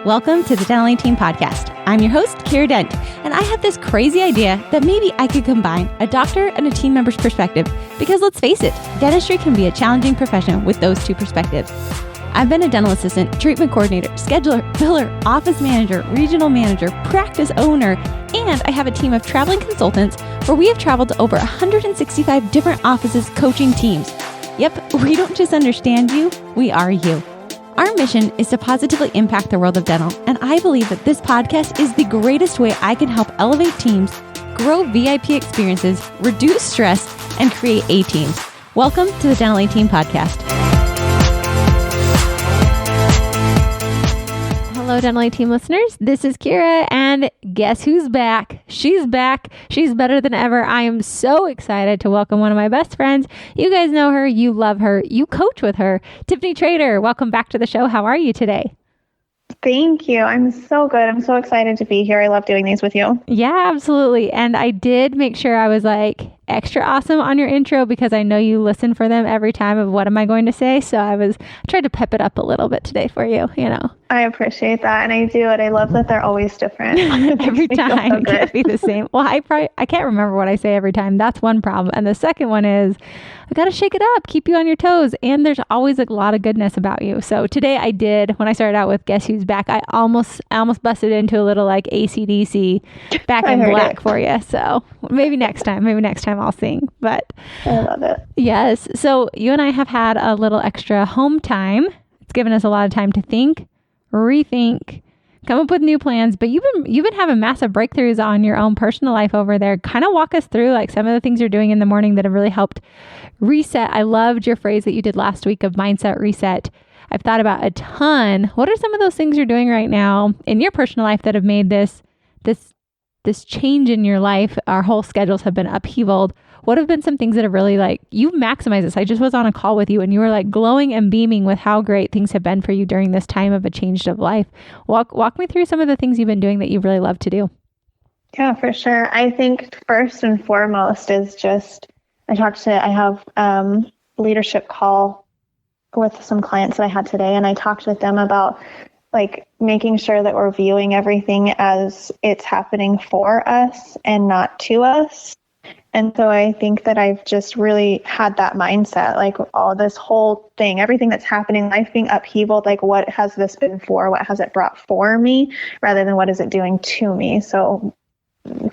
Welcome to the Dental Team Podcast. I'm your host, Kiera Dent, and I have this crazy idea that maybe I could combine a doctor and a team member's perspective because let's face it, dentistry can be a challenging profession with those two perspectives. I've been a dental assistant, treatment coordinator, scheduler, biller, office manager, regional manager, practice owner, and I have a team of traveling consultants where we have traveled to over 165 different offices coaching teams. Yep, we don't just understand you, we are you. Our mission is to positively impact the world of dental, and I believe that this podcast is the greatest way I can help elevate teams, grow VIP experiences, reduce stress, and create A-teams. Welcome to the Dental Team Podcast. Hello, Dental Team listeners. This is Kiera, and guess who's back? She's back. She's better than ever. I am so excited to welcome one of my best friends. You guys know her. You love her. You coach with her. Tiffanie Trader, welcome back to the show. How are you today? Thank you. I'm so good. I'm so excited to be here. I love doing these with you. Yeah, absolutely. And I did make sure I was like extra awesome on your intro because I know you listen for them every time of what am I going to say. So I tried to pep it up a little bit today for you, you know. I appreciate that. And I do. And I love that they're always different. Every time it can't be the same. Well, I can't remember what I say every time. That's one problem. And the second one is I got to shake it up, keep you on your toes. And there's always a lot of goodness about you. So today I did, when I started out with Guess Who's Back, I almost busted into a little like AC/DC Back in Black for you. So maybe next time I'll sing. But I love it. Yes. So you and I have had a little extra home time. It's given us a lot of time to think, rethink, come up with new plans, but you've been having massive breakthroughs on your own personal life over there. Kind of walk us through like some of the things you're doing in the morning that have really helped reset. I loved your phrase that you did last week of mindset reset. I've thought about a ton. What are some of those things you're doing right now in your personal life that have made this change in your life? Our whole schedules have been upheavaled. What have been some things that have really like, you've maximized this? I just was on a call with you and you were like glowing and beaming with how great things have been for you during this time of a changed of life. Walk me through some of the things you've been doing that you really love to do. Yeah, for sure. I think first and foremost is just, I have leadership call with some clients that I had today, and I talked with them about like making sure that we're viewing everything as it's happening for us and not to us. And so I think that I've just really had that mindset, like all this whole thing, everything that's happening, life being upheaval, like what has this been for? What has it brought for me rather than what is it doing to me? So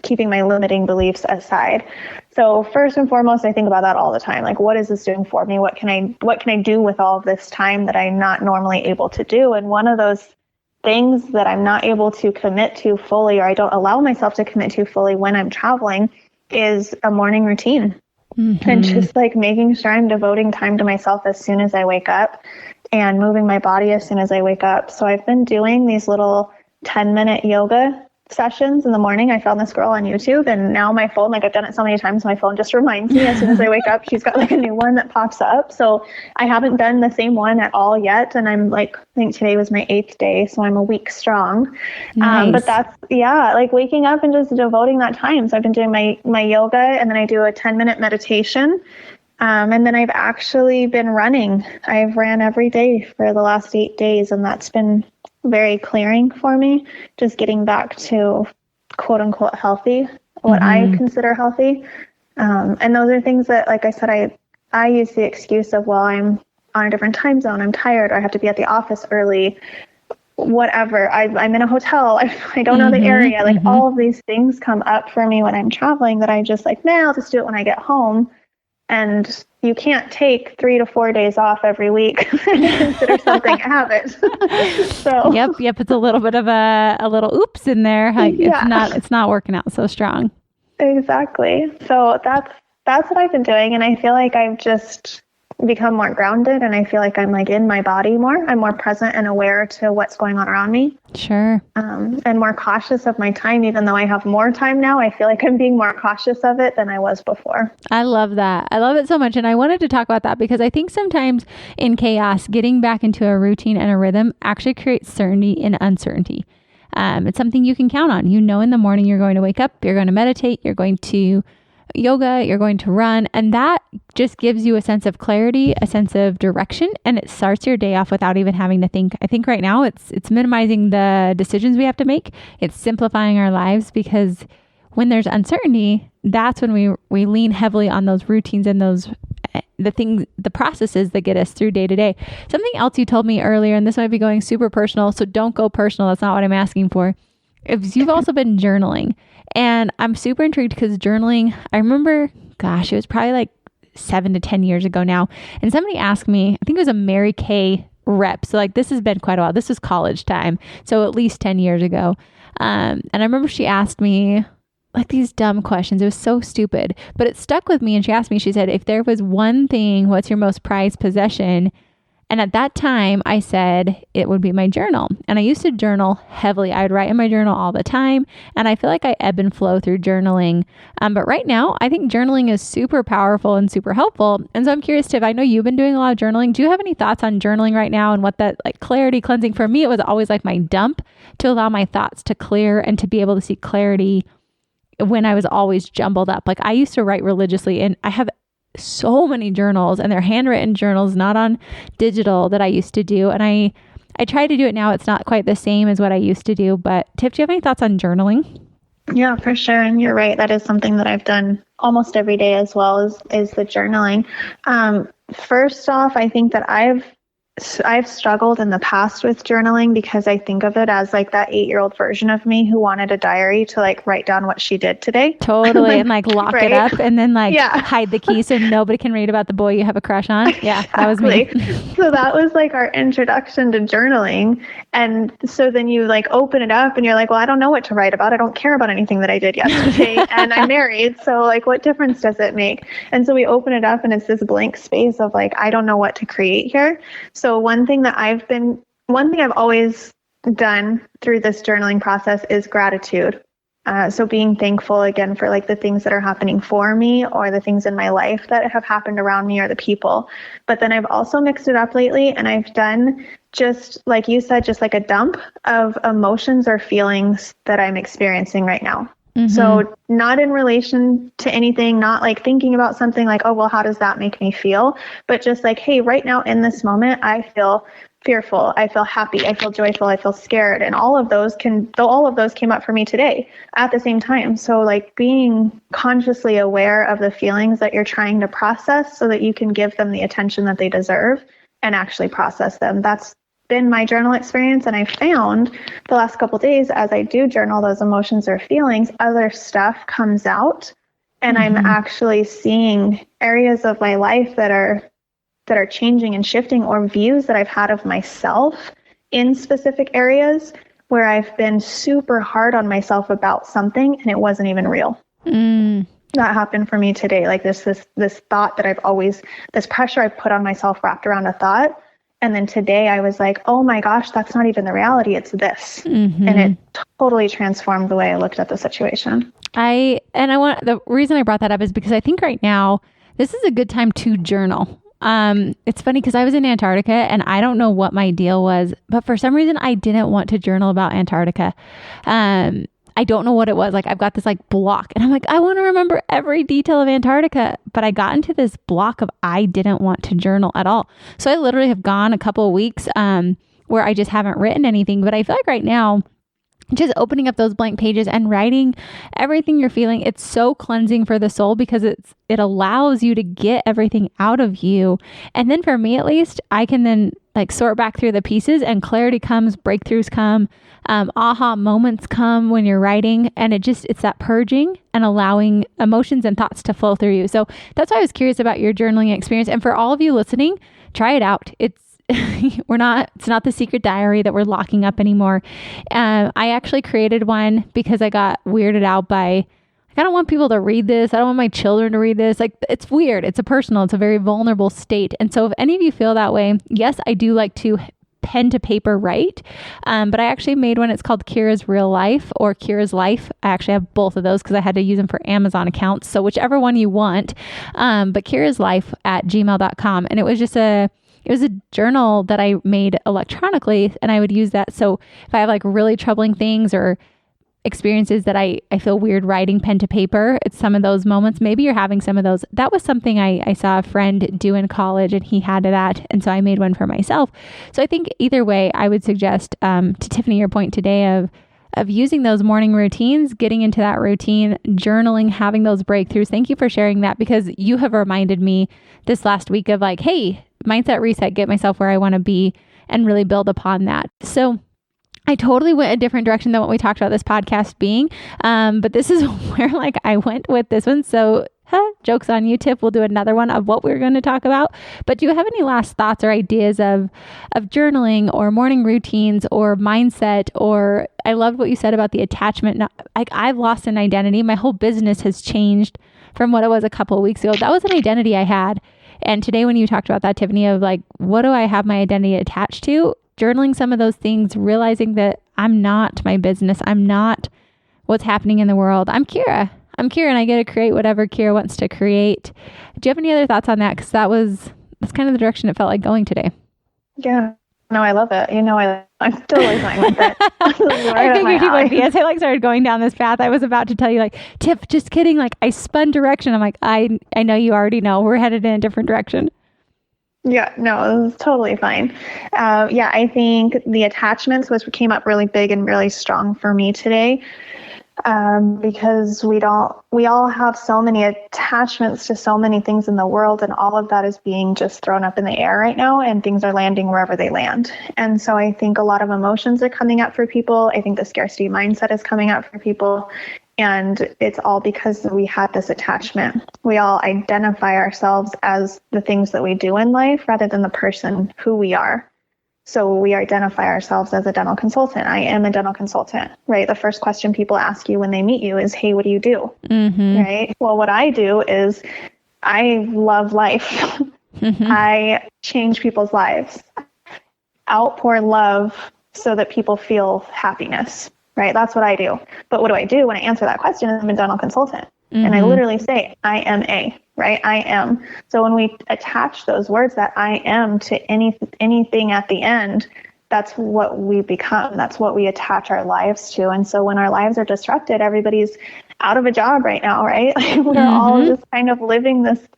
keeping my limiting beliefs aside. So first and foremost, I think about that all the time. Like, what is this doing for me? What can I do with all of this time that I'm not normally able to do? And one of those things that I'm not able to commit to fully, or I don't allow myself to commit to fully when I'm traveling, is a morning routine. Mm-hmm. And just like making sure I'm devoting time to myself as soon as I wake up and moving my body as soon as I wake up. So I've been doing these little 10-minute yoga sessions in the morning. I found this girl on YouTube, and now my phone, like I've done it so many times, my phone just reminds me as soon as I wake up, she's got like a new one that pops up. So I haven't done the same one at all yet. And I'm like, I think today was my 8th day. So I'm a week strong. Nice. But that's, yeah, like waking up and just devoting that time. So I've been doing my yoga, and then I do a 10-minute meditation. And then I've actually been running. I've ran every day for the last 8 days, and that's been very clearing for me, just getting back to quote unquote healthy, what I consider healthy. And those are things that, like I said, I use the excuse of, well, I'm on a different time zone, I'm tired, or I have to be at the office early, whatever. I'm in a hotel, I don't know the area. Like all of these things come up for me when I'm traveling that I just like, I'll just do it when I get home. And you can't take 3 to 4 days off every week and consider something a habit. So Yep. It's a little bit of a little oops in there. Like it's not working out so strong. Exactly. So that's what I've been doing. And I feel like I've just become more grounded, and I feel like I'm like in my body more. I'm more present and aware to what's going on around me. Sure. And more cautious of my time. Even though I have more time now, I feel like I'm being more cautious of it than I was before. I love that. I love it so much. And I wanted to talk about that because I think sometimes in chaos, getting back into a routine and a rhythm actually creates certainty and uncertainty. It's something you can count on. You know, in the morning, you're going to wake up, you're going to meditate, you're going to yoga, you're going to run, and that just gives you a sense of clarity, a sense of direction, and it starts your day off without even having to think. I think right now it's minimizing the decisions we have to make. It's simplifying our lives, because when there's uncertainty, that's when we lean heavily on those routines and those the processes that get us through day to day. Something else you told me earlier, and this might be going super personal, so don't go personal. That's not what I'm asking for. If you've also been journaling, and I'm super intrigued because journaling, I remember, gosh, it was probably like 7 to 10 years ago now. And somebody asked me, I think it was a Mary Kay rep. So like, this has been quite a while. This was college time. So at least 10 years ago. And I remember she asked me like these dumb questions. It was so stupid, but it stuck with me. And she asked me, she said, if there was one thing, what's your most prized possession? And at that time I said it would be my journal. And I used to journal heavily. I would write in my journal all the time. And I feel like I ebb and flow through journaling. But right now I think journaling is super powerful and super helpful. And so I'm curious, Tiff, I know you've been doing a lot of journaling. Do you have any thoughts on journaling right now and what that like clarity cleansing? For me, it was always like my dump to allow my thoughts to clear and to be able to see clarity when I was always jumbled up. Like I used to write religiously, and I have so many journals, and they're handwritten journals, not on digital, that I used to do. And I try to do it now. It's not quite the same as what I used to do. But Tiff, do you have any thoughts on journaling? Yeah, for sure. And you're right. That is something that I've done almost every day as well, is the journaling. First off, I think that I've struggled in the past with journaling because I think of it as like that 8-year-old version of me who wanted a diary to like write down what she did today. Totally. And like lock right? it up and then like hide the key so nobody can read about the boy you have a crush on. Yeah, exactly. That was me. So that was like our introduction to journaling. And so then you like open it up and you're like, well, I don't know what to write about. I don't care about anything that I did yesterday. And I'm married. So like, what difference does it make? And so we open it up and it's this blank space of like, I don't know what to create here. So one thing I've always done through this journaling process is gratitude. So being thankful again for like the things that are happening for me or the things in my life that have happened around me or the people. But then I've also mixed it up lately, and I've done, just like you said, just like a dump of emotions or feelings that I'm experiencing right now. Mm-hmm. So not in relation to anything, not like thinking about something like, oh, well, how does that make me feel? But just like, hey, right now in this moment, I feel fearful, I feel happy, I feel joyful, I feel scared. And all of those came up for me today at the same time. So like being consciously aware of the feelings that you're trying to process so that you can give them the attention that they deserve and actually process them. That's been my journal experience. And I found the last couple of days, as I do journal those emotions or feelings, other stuff comes out, and I'm actually seeing areas of my life that are changing and shifting, or views that I've had of myself in specific areas where I've been super hard on myself about something and it wasn't even real. That happened for me today. Like this thought that this pressure I put on myself wrapped around a thought. And then today I was like, oh my gosh, that's not even the reality. It's this. And it totally transformed the way I looked at the situation. The reason I brought that up is because I think right now, this is a good time to journal. It's funny because I was in Antarctica and I don't know what my deal was, but for some reason I didn't want to journal about Antarctica. I don't know what it was. Like I've got this like block and I'm like, I want to remember every detail of Antarctica, but I got into this block of I didn't want to journal at all. So I literally have gone a couple of weeks, where I just haven't written anything, but I feel like right now, just opening up those blank pages and writing everything you're feeling, it's so cleansing for the soul because it allows you to get everything out of you. And then for me, at least, I can then like sort back through the pieces and clarity comes, breakthroughs come, aha moments come when you're writing. And it's that purging and allowing emotions and thoughts to flow through you. So that's why I was curious about your journaling experience. And for all of you listening, try it out. It's not the secret diary that we're locking up anymore. I actually created one because I got weirded out by, I don't want people to read this. I don't want my children to read this. Like, it's weird. It's a very vulnerable state. And so if any of you feel that way, yes, I do like to pen to paper write. But I actually made one. It's called Kiera's Real Life or Kiera's Life. I actually have both of those because I had to use them for Amazon accounts. So whichever one you want. But Kiera's Life at gmail.com. And it was a journal that I made electronically, and I would use that. So if I have like really troubling things or experiences that I feel weird writing pen to paper. It's some of those moments. Maybe you're having some of those. That was something I saw a friend do in college, and he had that. And so I made one for myself. So I think either way, I would suggest to Tiffanie, your point today of using those morning routines, getting into that routine, journaling, having those breakthroughs. Thank you for sharing that, because you have reminded me this last week of like, hey, mindset reset, get myself where I want to be and really build upon that. So I totally went a different direction than what we talked about this podcast being. But this is where like I went with this one. So joke's on you, Tiff. We'll do another one of what we're going to talk about. But do you have any last thoughts or ideas of journaling or morning routines or mindset? Or I loved what you said about the attachment. Like I've lost an identity. My whole business has changed from what it was a couple of weeks ago. That was an identity I had. And today when you talked about that, Tiffanie, of like, what do I have my identity attached to? Journaling some of those things, realizing that I'm not my business. I'm not what's happening in the world. I'm Kiera. And I get to create whatever Kiera wants to create. Do you have any other thoughts on that? Because that's kind of the direction it felt like going today. Yeah. No, I love it. I'm totally fine with it. I figured you would be. As I started going down this path, I was about to tell you like, Tiff, just kidding. Like I spun direction. I'm like, I know you already know. We're headed in a different direction. Yeah, no, it was totally fine. I think the attachments, which came up really big and really strong for me today, because we all have so many attachments to so many things in the world, and all of that is being just thrown up in the air right now, and things are landing wherever they land. And so I think a lot of emotions are coming up for people. I think the scarcity mindset is coming up for people. And it's all because we had this attachment. We all identify ourselves as the things that we do in life rather than the person who we are. So we identify ourselves as a dental consultant. I am a dental consultant, right? The first question people ask you when they meet you is, hey, what do you do? Mm-hmm. Right? Well, what I do is I love life. Mm-hmm. I change people's lives, outpour love so that people feel happiness. Right? That's what I do. But what do I do when I answer that question? I'm a dental consultant. Mm-hmm. And I literally say, I am right? I am. So when we attach those words that I am to anything at the end, that's what we become. That's what we attach our lives to. And so when our lives are disrupted, everybody's out of a job right now, right? We're all just kind of living this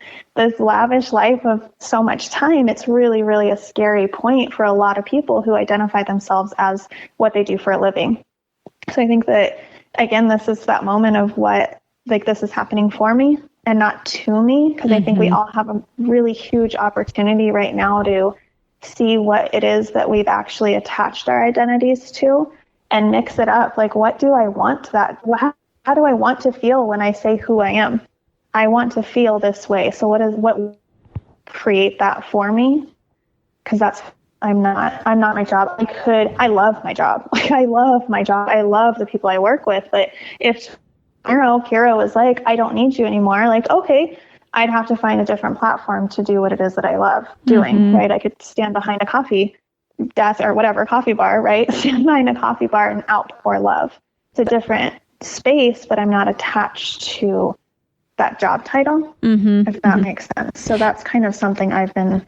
lavish life of so much time. It's really, really a scary point for a lot of people who identify themselves as what they do for a living. So I think that, again, this is that moment of what, like, this is happening for me and not to me, because I think we all have a really huge opportunity right now to see what it is that we've actually attached our identities to and mix it up. Like, what do I want how do I want to feel when I say who I am? I want to feel this way. So what create that for me? Because I'm not my job. I love my job. Like, I love my job. I love the people I work with. But if Kiera was like, I don't need you anymore, like, okay, I'd have to find a different platform to do what it is that I love doing, right? I could stand behind a coffee desk or whatever, coffee bar, right? Stand behind a coffee bar and outpour love. It's a different space, but I'm not attached to that job title, if that makes sense. So that's kind of something I've been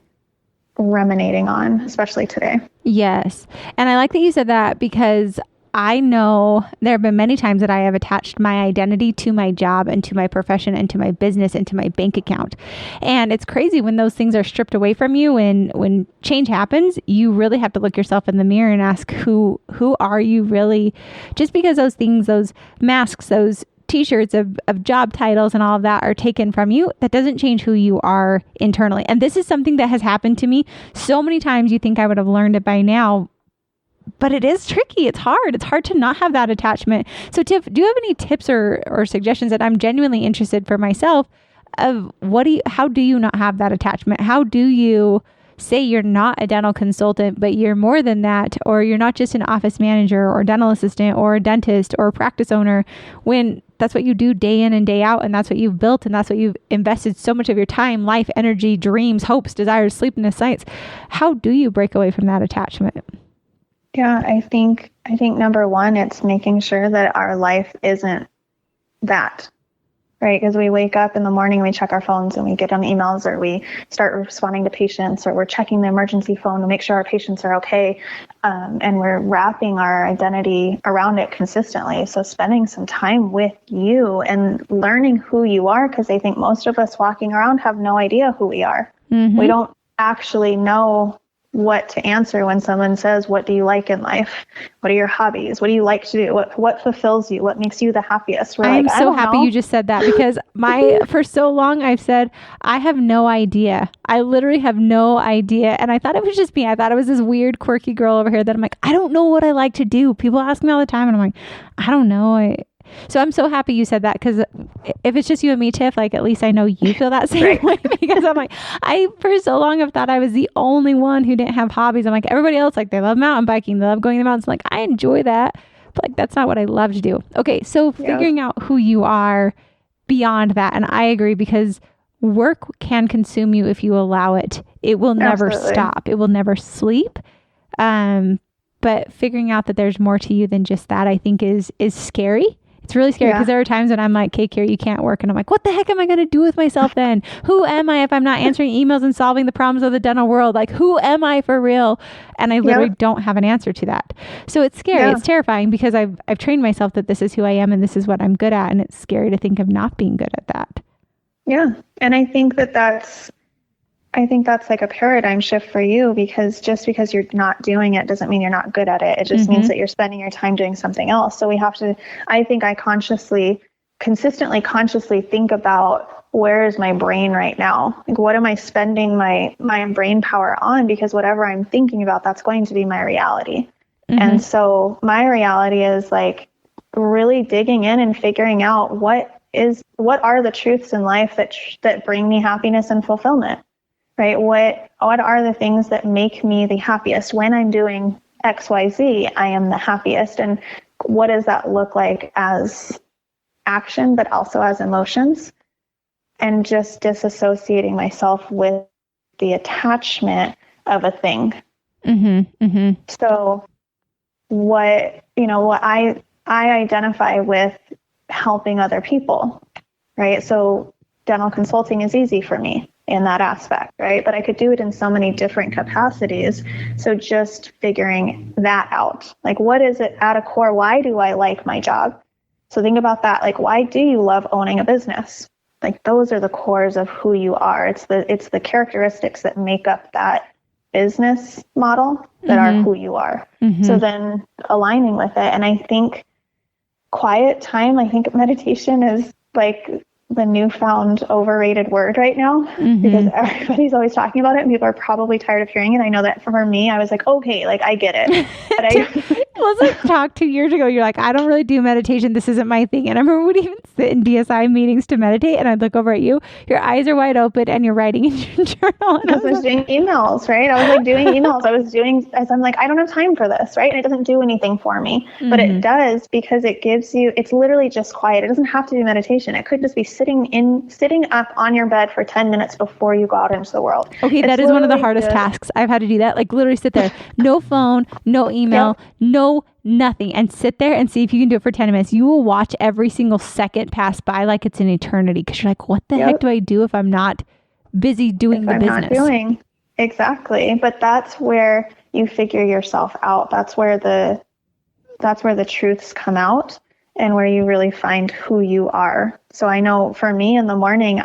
ruminating on, especially today. Yes. And I like that you said that, because I know there have been many times that I have attached my identity to my job and to my profession and to my business and to my bank account. And it's crazy when those things are stripped away from you. And when change happens, you really have to look yourself in the mirror and ask, who are you really? Just because those things, those masks, those t-shirts of job titles and all of that are taken from you, that doesn't change who you are internally. And this is something that has happened to me so many times. You think I would have learned it by now, but it is tricky. It's hard. It's hard to not have that attachment. So Tiff, do you have any tips or suggestions that I'm genuinely interested for myself of how do you not have that attachment? How do you say you're not a dental consultant, but you're more than that, or you're not just an office manager or dental assistant or a dentist or a practice owner, when that's what you do day in and day out, and that's what you've built, and that's what you've invested so much of your time, life, energy, dreams, hopes, desires, sleepiness, nights. How do you break away from that attachment? Yeah, I think number one, it's making sure that our life isn't that, right? Because we wake up in the morning, we check our phones and we get on emails, or we start responding to patients, or we're checking the emergency phone to make sure our patients are okay. And we're wrapping our identity around it consistently. So spending some time with you and learning who you are, because I think most of us walking around have no idea who we are. We don't actually know what to answer when someone says, what do you like in life? What are your hobbies? What do you like to do? What fulfills you? What makes you the happiest? I'm so happy you just said that, because for so long I've said, I have no idea. I literally have no idea. And I thought it was just me. I thought it was this weird, quirky girl over here that I'm like, I don't know what I like to do. People ask me all the time and I'm like, I don't know. So I'm so happy you said that, because if it's just you and me, Tiff, like, at least I know you feel that same way, because I'm like, I for so long have thought I was the only one who didn't have hobbies. I'm like, everybody else, like, they love mountain biking, they love going to the mountains. Like, I enjoy that, but like, that's not what I love to do. Okay. So figuring out who you are beyond that. And I agree, because work can consume you if you allow it. It will never stop. It will never sleep. But figuring out that there's more to you than just that, I think is scary. It's really scary, because there are times when I'm like, okay, Kiera, you can't work. And I'm like, what the heck am I going to do with myself then? Who am I if I'm not answering emails and solving the problems of the dental world? Like, who am I for real? And I literally don't have an answer to that. So it's scary. It's terrifying, because I've trained myself that this is who I am and this is what I'm good at. And it's scary to think of not being good at that. Yeah. And I think that's like a paradigm shift for you, because just because you're not doing it doesn't mean you're not good at it. It just means that you're spending your time doing something else. So I consistently think about, where is my brain right now? Like, what am I spending my brain power on? Because whatever I'm thinking about, that's going to be my reality. And so my reality is like really digging in and figuring out what are the truths in life that bring me happiness and fulfillment. Right? What are the things that make me the happiest? When I'm doing XYZ, I am the happiest. And what does that look like as action, but also as emotions? And just disassociating myself with the attachment of a thing. So what I identify with helping other people, right? So dental consulting is easy for me in that aspect, right? But I could do it in so many different capacities. So just figuring that out, like, what is it at a core? Why do I like my job? So think about that. Like, why do you love owning a business? Like, those are the cores of who you are. It's the characteristics that make up that business model that are who you are. So then aligning with it. And I think quiet time, I think meditation is like the newfound overrated word right now, because everybody's always talking about it and people are probably tired of hearing it. I know that for me, I was like, okay, like, I get it. But let's like talk 2 years ago. You're like, I don't really do meditation. This isn't my thing. And I remember we'd even sit in DSI meetings to meditate, and I'd look over at you. Your eyes are wide open and you're writing in your journal. And I was doing emails, right? I was like doing emails. As I'm like, I don't have time for this, right? And it doesn't do anything for me, but it does, because it gives you, it's literally just quiet. It doesn't have to be meditation. It could just be sitting up on your bed for 10 minutes before you go out into the world. Okay, that is one of the hardest tasks. I've had to do that. Like, literally sit there, no phone, no email, no nothing, and sit there and see if you can do it for 10 minutes. You will watch every single second pass by like it's an eternity, because you're like, what the heck do I do if I'm not busy doing the business? Exactly. But that's where you figure yourself out. That's where the truths come out, and where you really find who you are. So I know for me in the morning,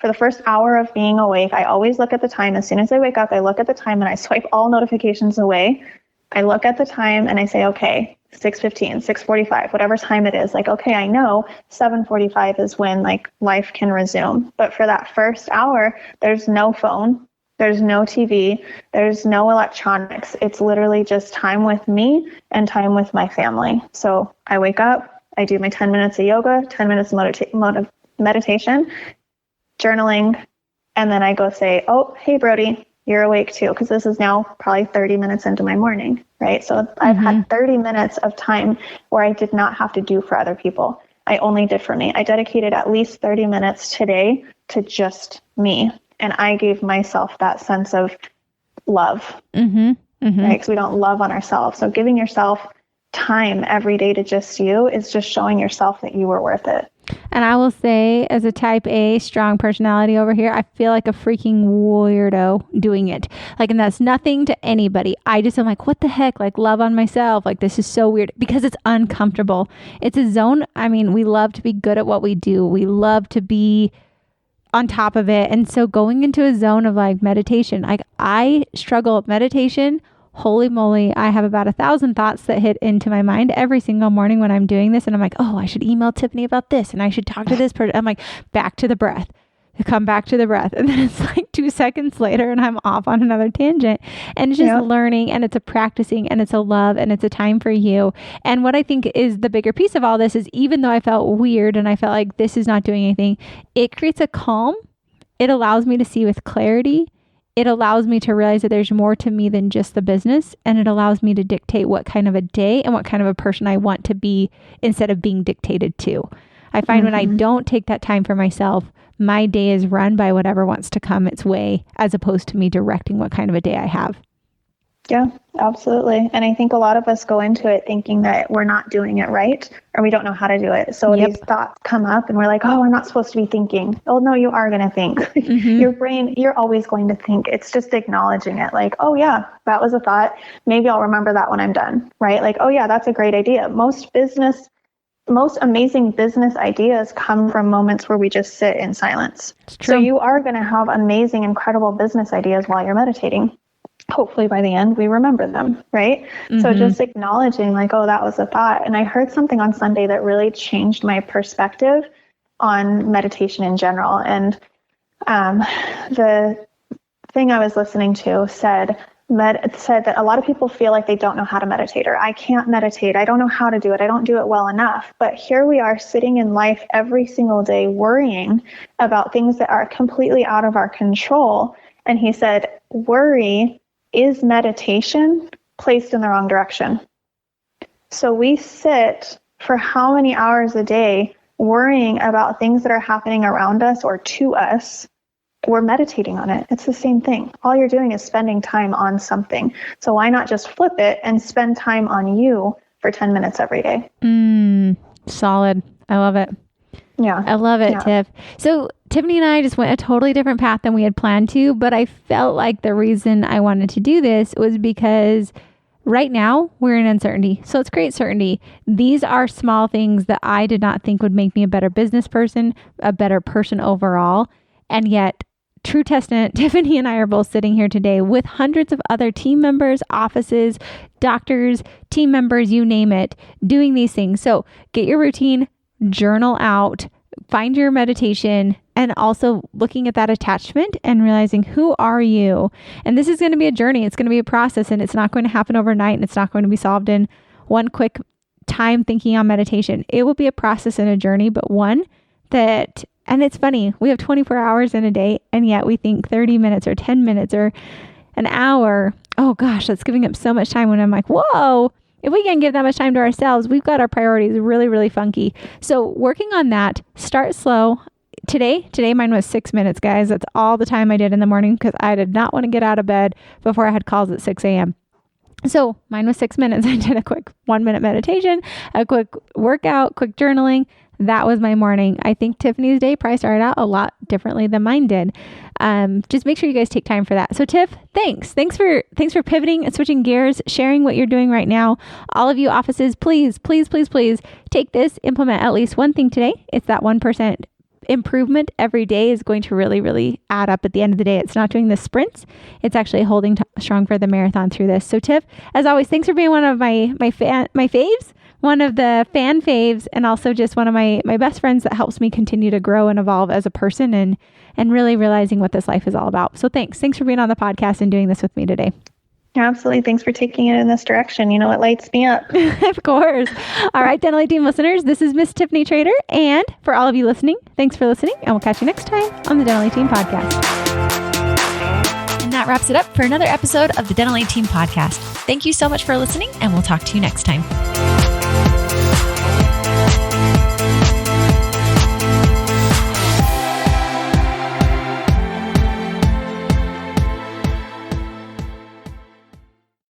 for the first hour of being awake, I always look at the time. As soon as I wake up, I look at the time and I swipe all notifications away. I look at the time and I say, okay, 6:15, 6:45, whatever time it is. Like, okay, I know 7:45 is when like life can resume. But for that first hour, there's no phone, there's no TV, there's no electronics. It's literally just time with me and time with my family. So I wake up, I do my 10 minutes of yoga, 10 minutes of meditation, journaling, and then I go say, oh, hey, Brody, you're awake too, because this is now probably 30 minutes into my morning, right? So I've had 30 minutes of time where I did not have to do for other people. I only did for me. I dedicated at least 30 minutes today to just me. And I gave myself that sense of love, right? Because we don't love on ourselves. So giving yourself time every day to just you is just showing yourself that you were worth it. And I will say, as a type A strong personality over here, I feel like a freaking weirdo doing it. Like, and that's nothing to anybody. I just am like, what the heck? Like, love on myself. Like, this is so weird because it's uncomfortable. It's a zone. I mean, we love to be good at what we do. We love to be on top of it. And so going into a zone of like meditation, like I struggle with meditation. Holy moly, I have about 1,000 thoughts that hit into my mind every single morning when I'm doing this. And I'm like, oh, I should email Tiffanie about this. And I should talk to this person. I'm like, back to the breath. Come back to the breath. And then it's like 2 seconds later and I'm off on another tangent. And it's just learning, and it's a practicing, and it's a love, and it's a time for you. And what I think is the bigger piece of all this is, even though I felt weird and I felt like this is not doing anything, it creates a calm. It allows me to see with clarity. It allows me to realize that there's more to me than just the business. And it allows me to dictate what kind of a day and what kind of a person I want to be instead of being dictated to. I find when I don't take that time for myself, my day is run by whatever wants to come its way, as opposed to me directing what kind of a day I have. Yeah, absolutely. And I think a lot of us go into it thinking that we're not doing it right, or we don't know how to do it. So these thoughts come up and we're like, oh, I'm not supposed to be thinking. Oh, no, you are going to think. Your brain, you're always going to think. It's just acknowledging it. Like, oh yeah, that was a thought. Maybe I'll remember that when I'm done, right? Like, oh yeah, that's a great idea. Most amazing business ideas come from moments where we just sit in silence. So you are going to have amazing, incredible business ideas while you're meditating. Hopefully by the end, we remember them, right? So just acknowledging like, oh, that was a thought. And I heard something on Sunday that really changed my perspective on meditation in general. And the thing I was listening to said that a lot of people feel like they don't know how to meditate, or I can't meditate. I don't know how to do it. I don't do it well enough. But here we are sitting in life every single day worrying about things that are completely out of our control. And he said, worry is meditation placed in the wrong direction. So we sit for how many hours a day worrying about things that are happening around us or to us. We're meditating on it. It's the same thing. All you're doing is spending time on something. So why not just flip it and spend time on you for 10 minutes every day? Solid. I love it. Yeah. I love it, Tiff. So Tiffanie and I just went a totally different path than we had planned to, but I felt like the reason I wanted to do this was because right now we're in uncertainty. So let's create certainty. These are small things that I did not think would make me a better business person, a better person overall. And yet, true testament, Tiffanie and I are both sitting here today with hundreds of other team members, offices, doctors, team members, you name it, doing these things. So get your routine, journal out, find your meditation, and also looking at that attachment and realizing, who are you? And this is going to be a journey. It's going to be a process, and it's not going to happen overnight, and it's not going to be solved in one quick time thinking on meditation. It will be a process and a journey, but one that, and it's funny, we have 24 hours in a day, and yet we think 30 minutes or 10 minutes or an hour. Oh gosh, that's giving up so much time, when I'm like, whoa, if we can't give that much time to ourselves, we've got our priorities really, really funky. So working on that, start slow. Today mine was 6 minutes, guys. That's all the time I did in the morning because I did not want to get out of bed before I had calls at 6 a.m. So mine was 6 minutes. I did a quick 1 minute meditation, a quick workout, quick journaling. That was my morning. I think Tiffany's day probably started out a lot differently than mine did. Just make sure you guys take time for that. So Tiff, thanks for pivoting and switching gears, sharing what you're doing right now. All of you offices, please, please, please, please take this, implement at least one thing today. It's that 1% improvement every day is going to really, really add up at the end of the day. It's not doing the sprints. It's actually holding strong for the marathon through this. So Tiff, as always, thanks for being one of my faves, one of the fan faves, and also just one of my best friends that helps me continue to grow and evolve as a person and really realizing what this life is all about. So thanks for being on the podcast and doing this with me today. Absolutely. Thanks for taking it in this direction. You know, it lights me up. Of course. All right, Dental Team listeners, this is Miss Tiffanie Trader. And for all of you listening, thanks for listening. And we'll catch you next time on the Dental Team Podcast. And that wraps it up for another episode of the Dental Team Podcast. Thank you so much for listening, and we'll talk to you next time.